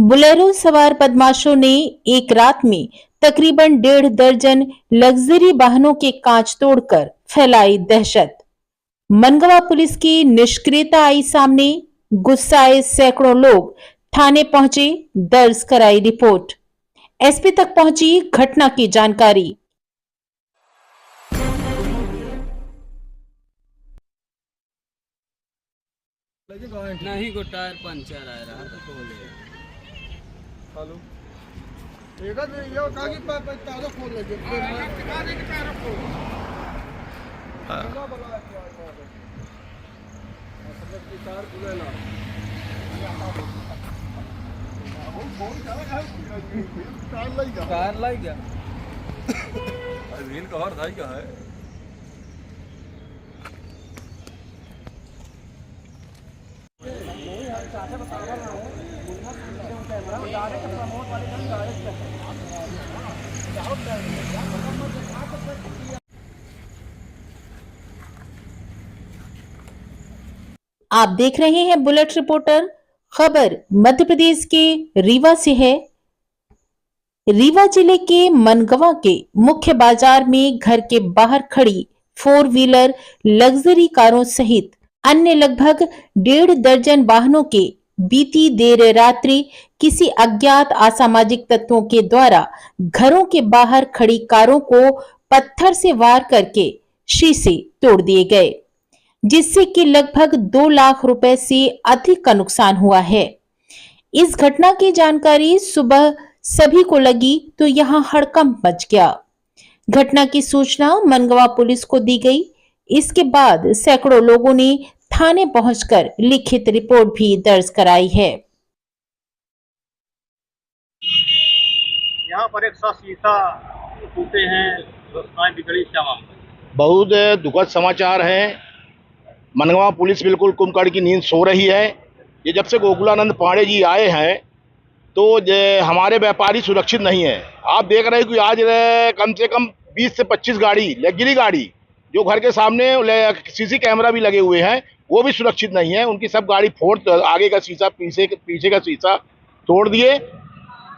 Bolero सवार बदमाशों ने एक रात में तकरीबन 1.5 दर्जन लग्जरी वाहनों के कांच तोड़कर फैलाई दहशत। मनगवा पुलिस की निष्क्रियता आई सामने। गुस्साए सैकड़ों लोग थाने पहुंचे, दर्ज कराई रिपोर्ट। एसपी तक पहुंची घटना की जानकारी। नहीं को टायर पंचर आ रहा था खोले हेलो एक ये कागज पे तारो खोल लगे कागज के तारो खोल ना बला मतलब की तार खुले ना कार लाई गया व्हील कवर था क्या है आप देख रहे हैं बुलेट रिपोर्टर। खबर मध्य प्रदेश के रीवा से है। रीवा जिले के मनगवा के मुख्य बाजार में घर के बाहर खड़ी 4 व्हीलर लग्जरी कारों सहित अन्य लगभग 1.5 दर्जन वाहनों के बीती देर रात्रि किसी अज्ञात असामाजिक तत्वों के द्वारा घरों के बाहर खड़ी कारों को पत्थर से वार करके शीशे तोड़ दिए गए, जिससे कि लगभग 2 लाख रुपए से अधिक का नुकसान हुआ है। इस घटना की जानकारी सुबह सभी को लगी तो यहां हड़कंप मच गया। घटना की सूचना मनगवा पुलिस को दी गई। इसके बाद सैकड़ों लोगों ने थाने पहुंचकर लिखित रिपोर्ट भी दर्ज कराई है। यहाँ पर एक शीशा टूटे हैं, व्यवस्थाएं बिगड़ी श्यामा। बहुत दुखद समाचार है। मनगवा पुलिस बिल्कुल कुंभकर्ण की नींद सो रही है। ये जब से गोकुलानंद पांडे जी आए हैं तो हमारे व्यापारी सुरक्षित नहीं है। आप देख रहे हैं कि आज कम से कम 20 से 25 गाड़ी लग्जरी गाड़ी जो घर के सामने सीसी कैमरा भी लगे हुए हैं वो भी सुरक्षित नहीं है। उनकी सब गाड़ी फोड़, आगे का शीशा पीछे का शीशा तोड़ दिए।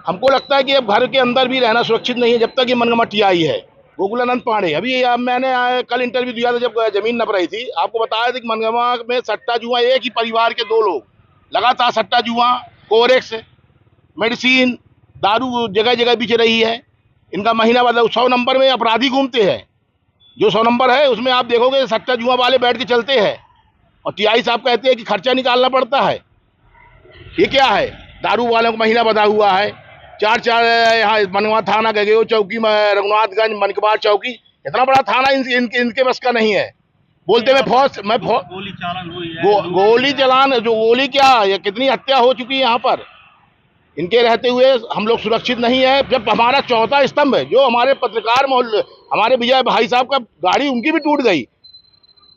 हमको लगता है कि अब घर के अंदर भी रहना सुरक्षित नहीं है जब तक ये मनगवा टीआई है गोकुलानंद पांडे। अभी मैंने कल इंटरव्यू दिया था जब जमीन नप रही थी, आपको बताया था कि मनगवा में सट्टा जुआ एक ही परिवार के 2 लोग लगातार सट्टा जुआ, कोरेक्स, मेडिसिन, दारू जगह जगह बिच रही है। इनका महीना बाद 100 नंबर में अपराधी घूमते हैं। जो 100 नंबर है उसमें आप देखोगे सट्टा जुआ वाले बैठ के चलते हैं और टीआई साहब कहते हैं कि खर्चा निकालना पड़ता है। ये क्या है? दारू वालों को महीना बधा हुआ है। 4 यहाँ मनगवा थाना गए चौकी में, रघुनाथगंज, मनकबार चौकी, इतना बड़ा थाना इनके बस का नहीं है। बोलते मैं गोली चालन हुई है, गोली चलान, जो गोली क्या, ये कितनी हत्या हो चुकी है यहाँ पर। इनके रहते हुए हम लोग सुरक्षित नहीं है। जब हमारा चौथा स्तंभ है, जो हमारे पत्रकार हमारे विजय भाई साहब का गाड़ी उनकी भी टूट गई,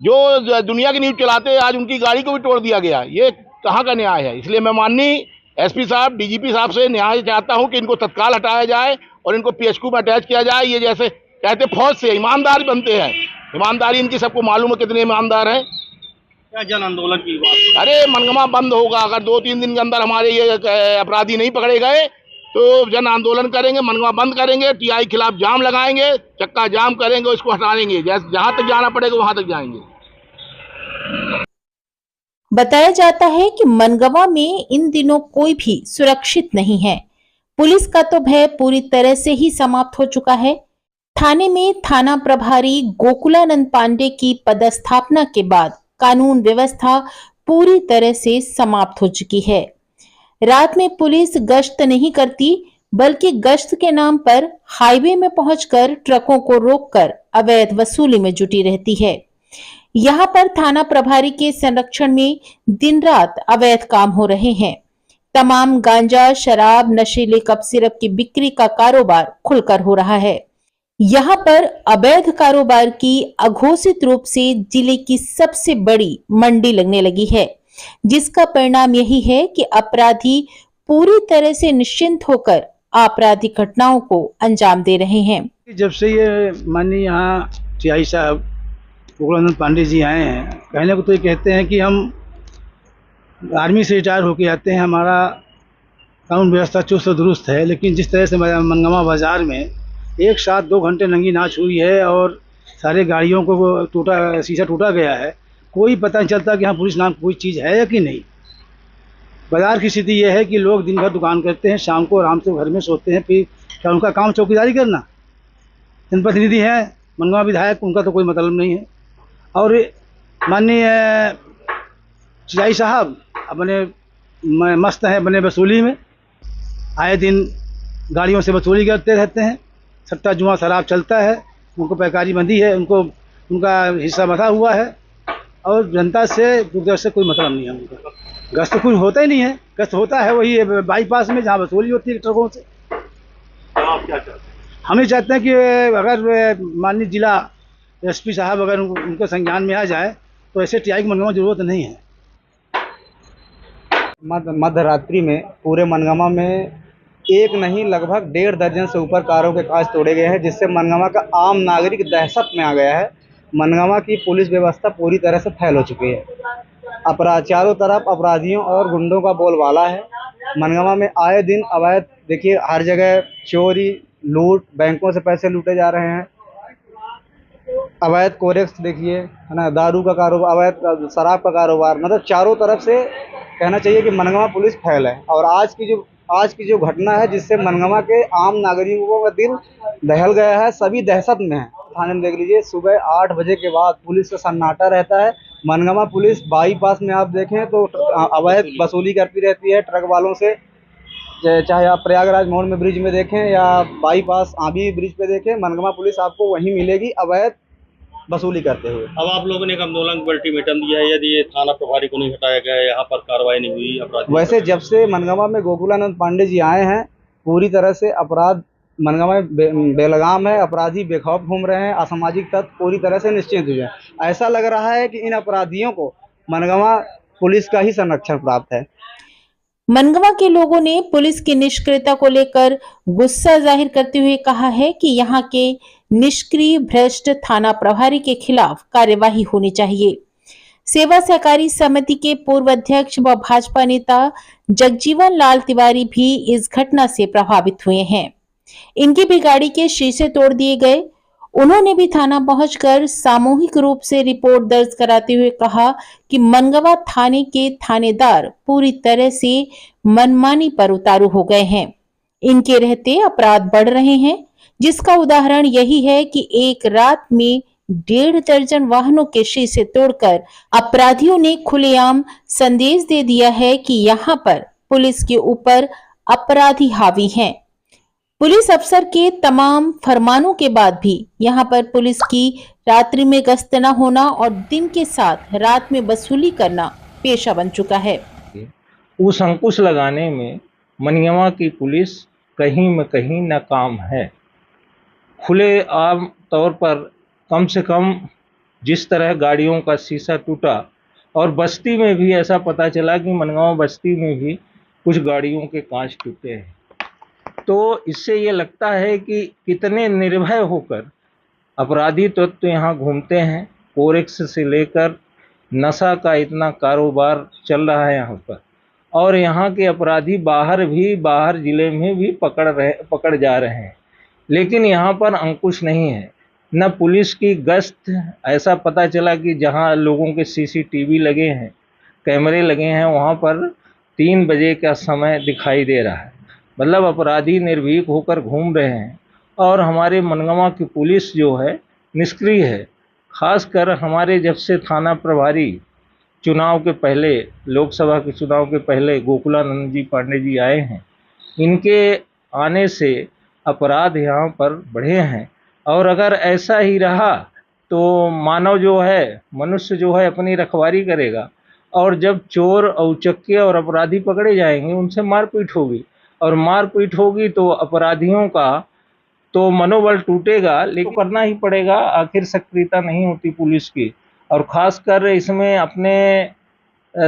जो दुनिया की न्यूज चलाते हैं, आज उनकी गाड़ी को भी तोड़ दिया गया। ये कहाँ का न्याय है? इसलिए मैं माननीय एसपी साहब, डीजीपी साहब से न्याय चाहता हूँ कि इनको तत्काल हटाया जाए और इनको पीएचक्यू में अटैच किया जाए। ये जैसे कहते फौज से ईमानदार बनते हैं, ईमानदारी इनकी सबको मालूम है कितने ईमानदार हैं। क्या जन आंदोलन की बात? अरे मनगवा बंद होगा अगर 2-3 दिन के अंदर हमारे ये अपराधी नहीं पकड़े गए तो जन आंदोलन करेंगे, मनगवा बंद करेंगे, टीआई खिलाफ जाम लगाएंगे, चक्का जाम करेंगे, उसको हटाएंगे, जहां तक जाना पड़ेगा वहां तक जाएंगे। बताया जाता है कि मनगवा में इन दिनों कोई भी सुरक्षित नहीं है। पुलिस का तो भय पूरी तरह से ही समाप्त हो चुका है। थाने में थाना प्रभारी गोकुलानंद पांडे की पदस्थापना के बाद कानून व्यवस्था पूरी तरह से समाप्त हो चुकी है। रात में पुलिस गश्त नहीं करती, बल्कि गश्त के नाम पर हाईवे में पहुंचकर ट्रकों को रोककर अवैध वसूली में जुटी रहती है। यहाँ पर थाना प्रभारी के संरक्षण में दिन रात अवैध काम हो रहे हैं। तमाम गांजा, शराब, नशीले कप सिरप की बिक्री का कारोबार खुलकर हो रहा है। यहाँ पर अवैध कारोबार की अघोषित रूप से जिले की सबसे बड़ी मंडी लगने लगी है, जिसका परिणाम यही है कि अपराधी पूरी तरह से निश्चिंत होकर आपराधिक घटनाओं को अंजाम दे रहे हैं। जब से ये माननीय यहाँ टीआई साहब गोकुलानंद पांडे जी आए हैं, कहने को तो ये कहते हैं कि हम आर्मी से रिटायर होके आते हैं, हमारा कानून व्यवस्था चुस्त दुरुस्त है, लेकिन जिस तरह से मनगवा बाज़ार में एक साथ 2 घंटे नंगी नाच हुई है और सारे गाड़ियों को वो टूटा, शीशा टूटा गया है, कोई पता नहीं चलता कि हाँ पुलिस नाम कोई चीज़ है या कि नहीं। बाज़ार की स्थिति ये है कि लोग दिन भर दुकान करते हैं, शाम को आराम से घर में सोते हैं, फिर क्या उनका काम चौकीदारी करना? जनप्रतिनिधि हैं, मनगवा विधायक, उनका तो कोई मतलब नहीं है। और माननीय सीआई साहब अपने मस्त हैं अपने वसूली में, आए दिन गाड़ियों से वसूली करते रहते हैं, सट्टा जुआ शराब चलता है, उनको पैकारी बंदी है, उनको उनका हिस्सा बंधा हुआ है और जनता से दूरदर्शन से कोई मतलब नहीं है उनका। गश्त तो कुछ होता ही नहीं है, गश्त होता है वही बाईपास में जहाँ वसूली होती है ट्रकों से। आप क्या चाहते हैं? हम ये चाहते हैं कि अगर माननीय जिला एसपी साहब अगर उनके संज्ञान में आ जाए तो ऐसे टीआई की मनगवा जरूरत नहीं है। मध्य रात्रि में पूरे मनगवा में एक नहीं लगभग 1.5 दर्जन से ऊपर कारों के कांच तोड़े गए हैं, जिससे मनगवा का आम नागरिक दहशत में आ गया है। मनगवा की पुलिस व्यवस्था पूरी तरह से फैल हो चुकी है। अपराध चारों तरफ अपराधियों और गुंडों का बोलबाला है। मनगवा में आए दिन अवैध, देखिए हर जगह चोरी, लूट, बैंकों से पैसे लूटे जा रहे हैं, अवैध कोरेक्स देखिए है ना, दारू का कारोबार, अवैध शराब का कारोबार, मतलब चारों तरफ से कहना चाहिए कि मनगवा पुलिस फैल है। और आज की जो घटना है जिससे मनगवा के आम नागरिकों का दिल दहल गया है, सभी दहशत में है। थाने में देख लीजिए सुबह 8 बजे के बाद पुलिस का सन्नाटा रहता है। मनगवा पुलिस बाईपास में आप देखें तो अवैध वसूली करती रहती है ट्रक वालों से, चाहे आप प्रयागराज मोड़ में ब्रिज में देखें या बाईपास आंधी ब्रिज पे देखें, मनगवा पुलिस आपको वहीं मिलेगी अवैध वसूली करते हुए। अब आप लोगों ने एक आंदोलन को अल्टीमेटम दिया है, यदि ये थाना प्रभारी को नहीं हटाया गया, यहाँ पर कार्रवाई नहीं हुई अपराधी। वैसे जब से मनगवा में गोकुलानंद पांडे जी आए हैं, पूरी तरह से अपराध मनगवा में बेलगाम है, अपराधी बेखौफ घूम रहे हैं, असामाजिक तत्व पूरी तरह से निश्चिंत हुए हैं। ऐसा लग रहा है कि इन अपराधियों को मनगवा पुलिस का ही संरक्षण प्राप्त है। मनगवा के लोगों ने पुलिस की निष्क्रियता को लेकर गुस्सा जाहिर करते हुए कहा है कि यहाँ के निष्क्रिय भ्रष्ट थाना प्रभारी के खिलाफ कार्यवाही होनी चाहिए। सेवा सहकारी समिति के पूर्व अध्यक्ष व भाजपा नेता जगजीवन लाल तिवारी भी इस घटना से प्रभावित हुए हैं। इनकी भी गाड़ी के शीशे तोड़ दिए गए। उन्होंने भी थाना पहुंचकर सामूहिक रूप से रिपोर्ट दर्ज कराते हुए कहा कि मनगवा थाने के थानेदार पूरी तरह से मनमानी पर उतारू हो गए हैं। इनके रहते अपराध बढ़ रहे हैं, जिसका उदाहरण यही है कि एक रात में 1.5 दर्जन वाहनों के शीशे तोड़कर अपराधियों ने खुलेआम संदेश दे दिया है कि यहाँ पर पुलिस के ऊपर अपराधी हावी हैं। पुलिस अफसर के तमाम फरमानों के बाद भी यहाँ पर पुलिस की रात्रि में गश्त न होना और दिन के साथ रात में वसूली करना पेशा बन चुका है। उस अंकुश लगाने में मनगवा की पुलिस कहीं में कहीं नाकाम है। खुले आम तौर पर कम से कम जिस तरह गाड़ियों का शीशा टूटा, और बस्ती में भी ऐसा पता चला कि मनगवा बस्ती में भी कुछ गाड़ियों के कांच टूटे हैं। तो इससे ये लगता है कि कितने निर्भय होकर अपराधी तत्व यहाँ घूमते हैं। कोरेक्स से लेकर नशा का इतना कारोबार चल रहा है यहाँ पर, और यहाँ के अपराधी बाहर जिले में भी पकड़ जा रहे हैं, लेकिन यहाँ पर अंकुश नहीं है, न पुलिस की गश्त। ऐसा पता चला कि जहाँ लोगों के सीसीटीवी लगे हैं, कैमरे लगे हैं, वहाँ पर 3 बजे का समय दिखाई दे रहा है। मतलब अपराधी निर्भीक होकर घूम रहे हैं और हमारे मनगवा की पुलिस जो है निष्क्रिय है। खासकर हमारे जब से थाना प्रभारी चुनाव के पहले, लोकसभा के चुनाव के पहले गोकुलानंद जी पांडे जी आए हैं, इनके आने से अपराध यहाँ पर बढ़े हैं। और अगर ऐसा ही रहा तो मनुष्य जो है अपनी रखवारी करेगा, और जब चोर औचक्के और अपराधी पकड़े जाएंगे उनसे मारपीट होगी, और मारपीट होगी तो अपराधियों का तो मनोबल टूटेगा, लेकिन करना ही पड़ेगा। आखिर सक्रियता नहीं होती पुलिस की, और ख़ासकर इसमें अपने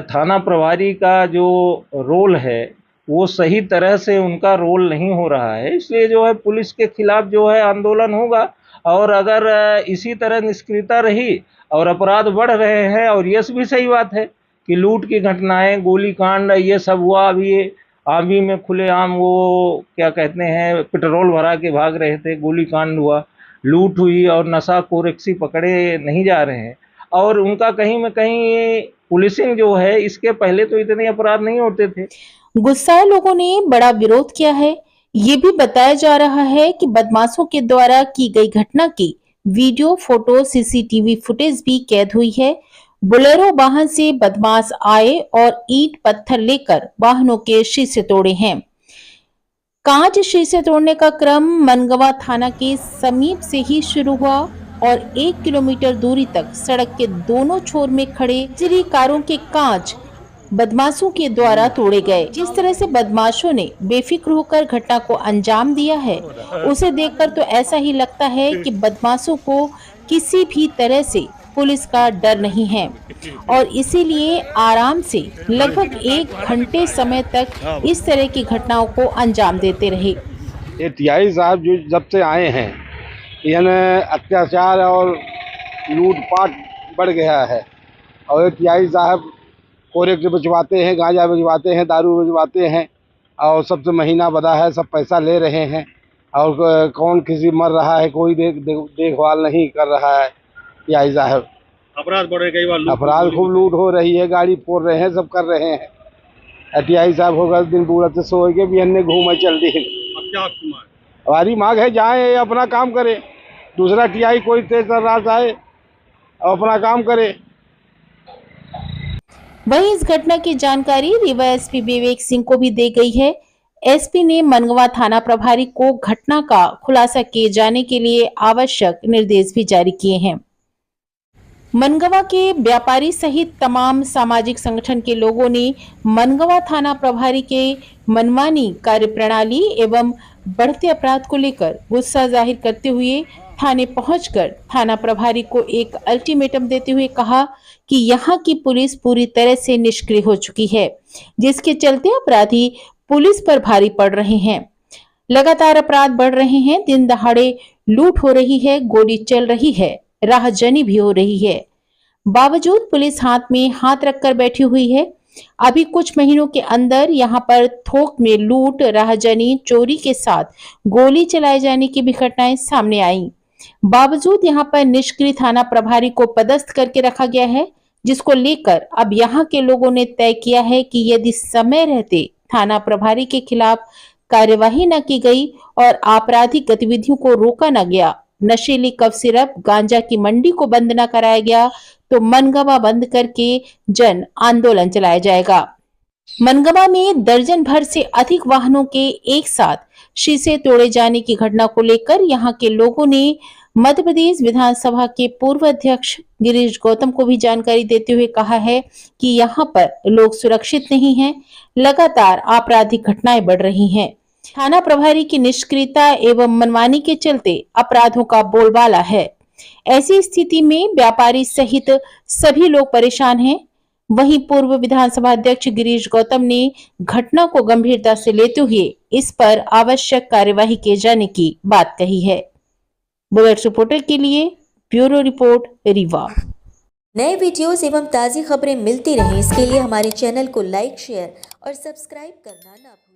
थाना प्रभारी का जो रोल है वो सही तरह से उनका रोल नहीं हो रहा है। इसलिए जो है पुलिस के खिलाफ जो है आंदोलन होगा, और अगर इसी तरह निष्क्रियता रही और अपराध बढ़ रहे हैं, और यह भी सही बात है कि लूट की घटनाएं, गोलीकांड, ये सब हुआ। अभी आर्मी में खुलेआम वो क्या कहते हैं पेट्रोल भरा के भाग रहे थे, गोलीकांड हुआ, लूट हुई और नशाखोर पकड़े नहीं जा रहे हैं। और उनका कहीं में कहीं पुलिसिंग जो है, इसके पहले तो इतने अपराध नहीं होते थे। गुस्साए लोगों ने बड़ा विरोध किया है। ये भी बताया जा रहा है कि बदमाशों के द्वारा की गई घटना की वीडियो, फोटो, सीसीटीवी फुटेज भी कैद हुई है। बोलेरो वाहन से बदमाश आए और ईंट पत्थर लेकर वाहनों के शीशे तोड़े हैं। कांच शीशे तोड़ने का क्रम मनगवा थाना के समीप से ही शुरू हुआ और 1 किलोमीटर दूरी तक सड़क के दोनों छोर में खड़े चिरी कारों के कांच बदमाशों के द्वारा तोड़े गए। जिस तरह से बदमाशों ने बेफिक्र होकर घटना को अंजाम दिया है, उसे देखकर तो ऐसा ही लगता है कि बदमाशों को किसी भी तरह से पुलिस का डर नहीं है और इसीलिए आराम से लगभग 1 घंटे समय तक इस तरह की घटनाओं को अंजाम देते रहे। ये टीआई साहब जो जब से आए हैं, यानी अत्याचार और लूटपाट बढ़ गया है। और ये टीआई साहब कोरेक्ट भिजवाते हैं, गांजा भिजवाते हैं, दारू भिजवाते हैं और सबसे महीना बधा है, सब पैसा ले रहे हैं। और कौन किसी मर रहा है, कोई देखभाल नहीं कर रहा है टीआई साहब। अपराध बढ़ रहे, कई बार अपराध खूब लूट हो रही है, गाड़ी फोड़ रहे हैं, सब कर रहे हैं। टीआई साहब होगा दिन पूरा तो सो के भी अन्य घूमे चल दी। हमारी मांग है जाए अपना काम करे, दूसरा टीआई कोई तेज रात आए और अपना काम करे। वहीं इस घटना की जानकारी रीवा एसपी विवेक सिंह को भी दी गई है। एसपी ने मनगवा थाना प्रभारी को घटना का खुलासा किए जाने के लिए आवश्यक निर्देश भी जारी किए हैं। मनगवा के व्यापारी सहित तमाम सामाजिक संगठन के लोगों ने मनगवा थाना प्रभारी के मनमानी कार्यप्रणाली एवं बढ़ते अपराध को लेकर गुस्सा जाहिर करते हुए थाने पहुंचकर थाना प्रभारी को एक अल्टीमेटम देते हुए कहा कि यहां की पुलिस पूरी तरह से निष्क्रिय हो चुकी है, जिसके चलते अपराधी पुलिस पर भारी पड़ रहे हैं। लगातार अपराध बढ़ रहे हैं, दिन दहाड़े लूट हो रही है, गोली चल रही है, राहजनी भी हो रही है। बावजूद पुलिस हाथ में हाथ रखकर बैठी हुई है। अभी कुछ महीनों के अंदर यहां पर थोक में लूट, राहजनी, चोरी के साथ गोली चलाए जाने की भी घटनाएं सामने आई। बावजूद यहां पर निष्क्रिय थाना प्रभारी को पदस्थ करके रखा गया है, जिसको लेकर अब यहां के लोगों ने तय किया है कि यदि समय रहते थाना प्रभारी के खिलाफ कार्यवाही न की गई और आपराधिक गतिविधियों को रोका न गया, नशीली कफ सिरप, गांजा की मंडी को बंद न कराया गया, तो मनगवा बंद करके जन आंदोलन चलाया जाएगा। मनगवा में दर्जन भर से अधिक वाहनों के एक साथ शीशे तोड़े जाने की घटना को लेकर यहां के लोगों ने मध्य प्रदेश विधानसभा के पूर्व अध्यक्ष गिरीश गौतम को भी जानकारी देते हुए कहा है कि यहां पर लोग सुरक्षित नहीं हैं, लगातार आपराधिक घटनाएं बढ़ रही हैं। थाना प्रभारी की निष्क्रियता एवं मनमानी के चलते अपराधों का बोलबाला है। ऐसी स्थिति में व्यापारी सहित सभी लोग परेशान हैं। वहीं पूर्व विधानसभा अध्यक्ष गिरीश गौतम ने घटना को गंभीरता से लेते हुए इस पर आवश्यक कार्यवाही किए जाने की बात कही है। बुलेट रिपोर्टर के लिए ब्यूरो रिपोर्ट रीवा। नए वीडियोस एवं ताज़ी खबरें मिलती रहें, इसके लिए हमारे चैनल को लाइक, शेयर और सब्सक्राइब करना ना भूलें।